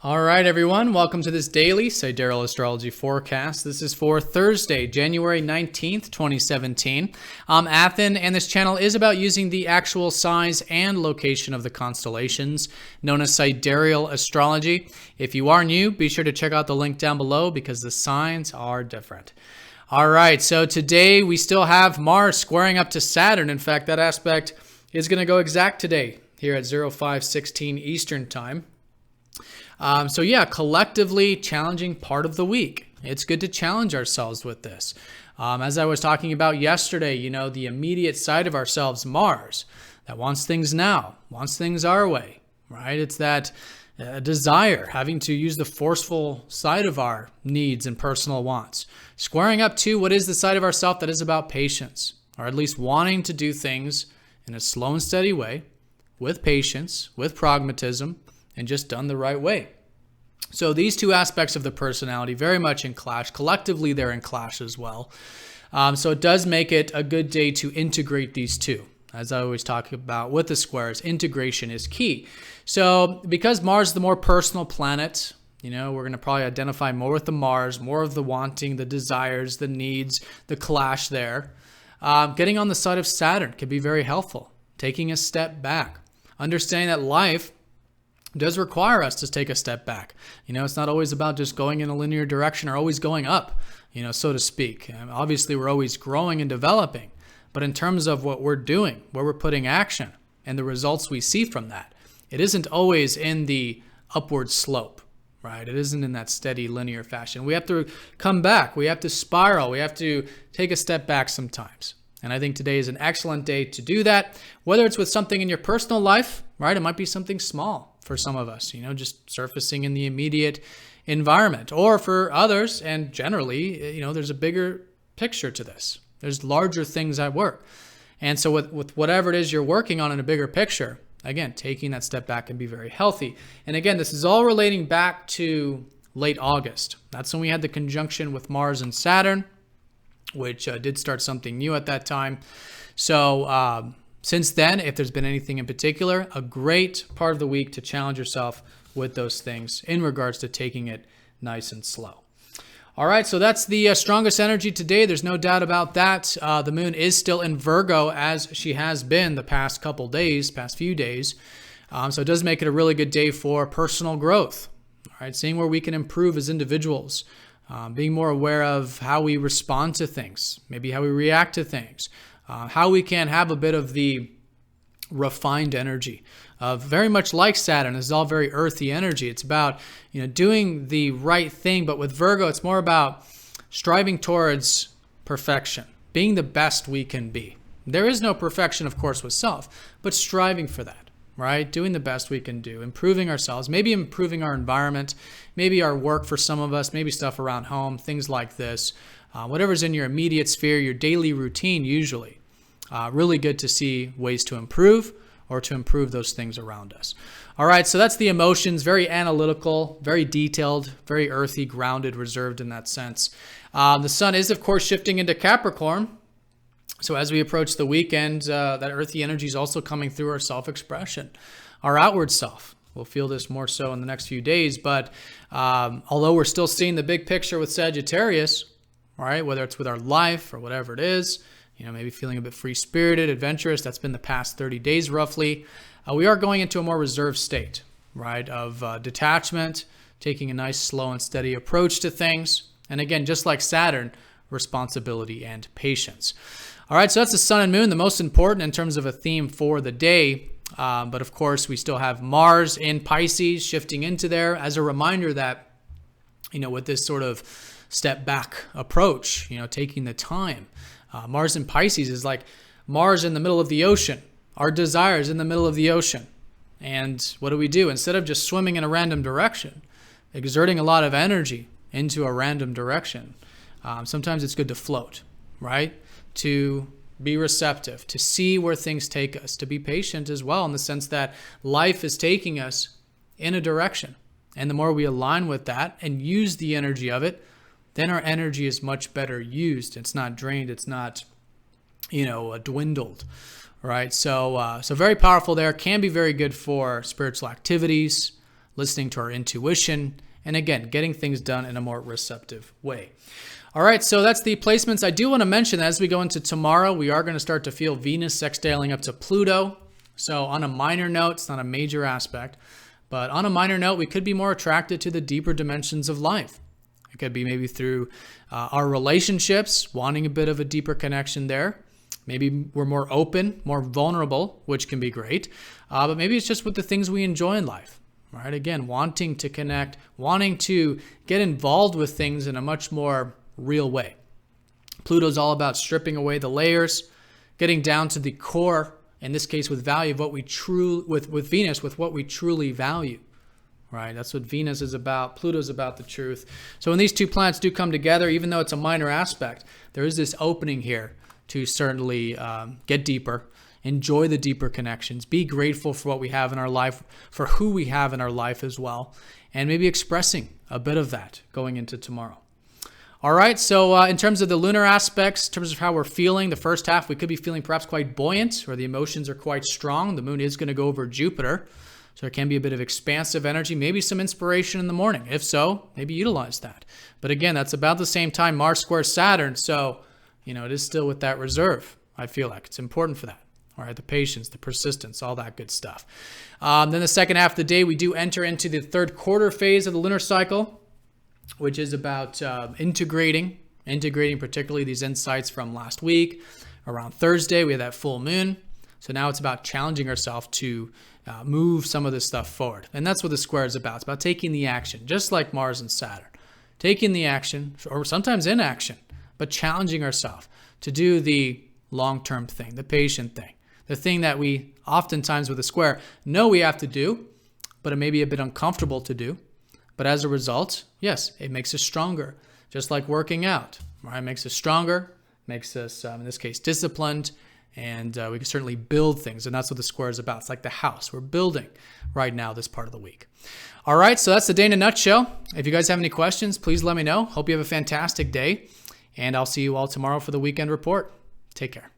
All right, everyone. Welcome to this daily Sidereal Astrology forecast. This is for Thursday, January 19th, 2017. I'm Athen, and this channel is about using the actual size and location of the constellations, known as Sidereal Astrology. If you are new, be sure to check out the link down below because the signs are different. All right, so today we still have Mars squaring up to Saturn. In fact, that aspect is going to go exact today here at 05:16 Eastern Time. So yeah, collectively challenging part of the week. It's good to challenge ourselves with this. As I was talking about yesterday, the immediate side of ourselves, Mars, that wants things now, wants things our way, right? It's that desire, having to use the forceful side of our needs and personal wants. Squaring up to what is the side of ourself that is about patience, or at least wanting to do things in a slow and steady way, with patience, with pragmatism, and just done the right way. So these two aspects of the personality very much in clash. Collectively, they're in clash as well. So it does make it a good day to integrate these two. As I always talk about with the squares, integration is key. So because Mars is the more personal planet, we're going to probably identify more with the Mars, more of the wanting, the desires, the needs, the clash there. Getting on the side of Saturn can be very helpful. Taking a step back. Understanding that life does require us to take a step back. It's not always about just going in a linear direction or always going up, so to speak. And obviously, we're always growing and developing. But in terms of what we're doing, where we're putting action, and the results we see from that, it isn't always in the upward slope, right? It isn't in that steady linear fashion. We have to come back. We have to spiral. We have to take a step back sometimes. And I think today is an excellent day to do that, whether it's with something in your personal life, right? It might be something small for some of us, just surfacing in the immediate environment. Or for others, and generally, there's a bigger picture to this. There's larger things at work. And so with whatever it is you're working on in a bigger picture, again, taking that step back can be very healthy. And again, this is all relating back to late August. That's when we had the conjunction with Mars and Saturn, which did start something new at that time. So since then, if there's been anything in particular, a great part of the week to challenge yourself with those things in regards to taking it nice and slow. All right, so that's the strongest energy today. There's no doubt about that. The moon is still in Virgo, as she has been the past few days. So it does make it a really good day for personal growth. All right, seeing where we can improve as individuals. Being more aware of how we respond to things, maybe how we react to things, how we can have a bit of the refined energy of very much like Saturn. This is all very earthy energy. It's about doing the right thing, but with Virgo, it's more about striving towards perfection, being the best we can be. There is no perfection, of course, with self, but striving for that. Right? Doing the best we can do, improving ourselves, maybe improving our environment, maybe our work for some of us, maybe stuff around home, things like this. Whatever's in your immediate sphere, your daily routine usually. Really good to see ways to improve or to improve those things around us. All right, so that's the emotions, very analytical, very detailed, very earthy, grounded, reserved in that sense. The sun is, of course, shifting into Capricorn. So as we approach the weekend, that earthy energy is also coming through our self-expression, our outward self. We'll feel this more so in the next few days. But although we're still seeing the big picture with Sagittarius, all right, whether it's with our life or whatever it is, maybe feeling a bit free-spirited, adventurous, that's been the past 30 days roughly, we are going into a more reserved state, right, of detachment, taking a nice slow and steady approach to things. And again, just like Saturn, responsibility and patience. All right, so that's the sun and moon, the most important in terms of a theme for the day. But of course, we still have Mars in Pisces shifting into there as a reminder that, with this sort of step back approach, taking the time. Mars in Pisces is like Mars in the middle of the ocean, our desires in the middle of the ocean. And what do? Instead of just swimming in a random direction, exerting a lot of energy into a random direction, sometimes it's good to float, right? To be receptive, to see where things take us, to be patient as well in the sense that life is taking us in a direction. And the more we align with that and use the energy of it, then our energy is much better used. It's not drained. It's not, dwindled, right? So very powerful there. Can be very good for spiritual activities, listening to our intuition, and again, getting things done in a more receptive way. All right, so that's the placements. I do want to mention that as we go into tomorrow, we are going to start to feel Venus sextiling up to Pluto. So on a minor note, it's not a major aspect, but on a minor note, we could be more attracted to the deeper dimensions of life. It could be maybe through our relationships, wanting a bit of a deeper connection there. Maybe we're more open, more vulnerable, which can be great. But maybe it's just with the things we enjoy in life. Right? Again, wanting to connect, wanting to get involved with things in a much more real way. Pluto's all about stripping away the layers, getting down to the core, in this case with value of what we with Venus, with what we truly value. Right? That's what Venus is about. Pluto's about the truth. So when these two planets do come together, even though it's a minor aspect, there is this opening here to certainly get deeper, enjoy the deeper connections, be grateful for what we have in our life, for who we have in our life as well, and maybe expressing a bit of that going into tomorrow. All right, so in terms of the lunar aspects, in terms of how we're feeling, the first half, we could be feeling perhaps quite buoyant, or the emotions are quite strong. The moon is going to go over Jupiter, so there can be a bit of expansive energy, maybe some inspiration in the morning. If so, maybe utilize that. But again, that's about the same time Mars squares Saturn, so it is still with that reserve, I feel like. It's important for that. All right, the patience, the persistence, all that good stuff. Then the second half of the day, we do enter into the third quarter phase of the lunar cycle, which is about integrating particularly these insights from last week. Around Thursday, we had that full moon. So now it's about challenging ourselves to move some of this stuff forward. And that's what the square is about. It's about taking the action, just like Mars and Saturn. Taking the action, or sometimes inaction, but challenging ourselves to do the long-term thing, the patient thing. The thing that we oftentimes with a square know we have to do, but it may be a bit uncomfortable to do. But as a result, yes, it makes us stronger. Just like working out, right? It makes us stronger, makes us, in this case, disciplined, and we can certainly build things. And that's what the square is about. It's like the house. We're building right now this part of the week. All right, so that's the day in a nutshell. If you guys have any questions, please let me know. Hope you have a fantastic day, and I'll see you all tomorrow for the weekend report. Take care.